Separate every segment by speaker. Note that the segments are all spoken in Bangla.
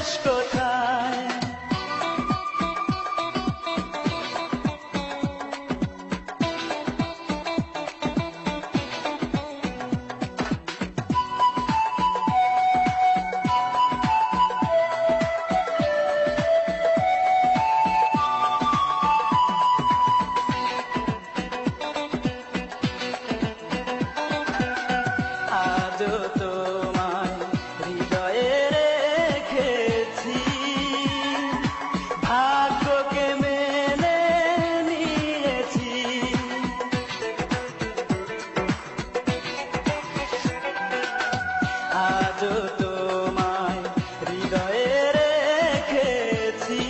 Speaker 1: শেষ কোথায়? আজও তোমায় হৃদয়ে রেখেছি, ভাগ্যকে মেনে নিয়েছি। আজও তোমায় হৃদয়ে রেখেছি,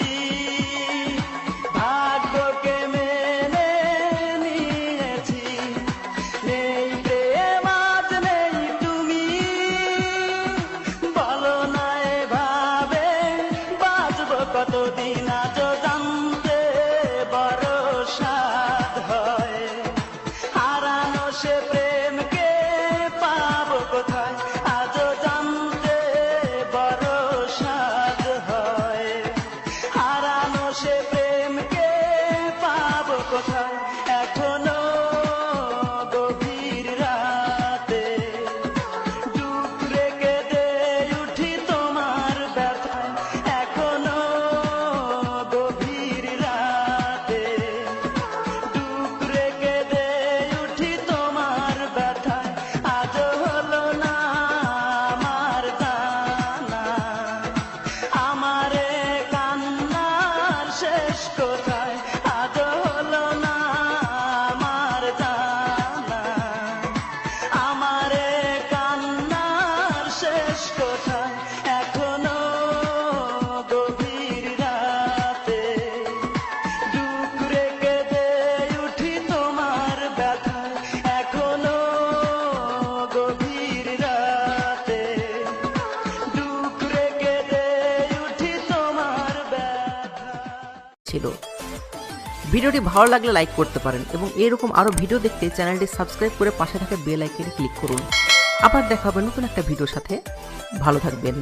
Speaker 1: ভাগ্যকে মেনে নিয়েছি। নেই প্রেম আজ নেই তুমি, বলো না এভাবে বাঁচবো কতদিন? আজও জানতে বড় সাধ হয়, হারানো সে প্রেমকে পাবো কোথায়? আজও জানতে বড় সাধ হয়, হারানো সে প্রেমকে পাবো কোথায়? এখনো গভীর রাতে ডুব রেখে দে উঠি তোমার ব্যথায়। এখনো গভীর রাতে ডুব রেখে দে উঠি তোমার ব্যথায়। আজও হলো না আমার জানা, আমারে কান্নার শেষ কোথায়? আজও হলো না আমার জানা, আমারে কান্নার শেষ কোথায়? এখনো গভীর রাতে ডুব রেখে দে উঠি তোমার ব্যথায়। এখনো গভীর রাতে ডুব রেখে দে উঠি তোমার ব্যথায়।
Speaker 2: ছিল। ভিডিওটি ভালো লাগলে লাইক করতে পারেন এবং এরকম আরও ভিডিও দেখতে চ্যানেলটি সাবস্ক্রাইব করে পাশে থাকা বেল আইকনে ক্লিক করুন। আবার দেখা হবে নতুন একটা ভিডিওর সাথে। ভালো থাকবেন।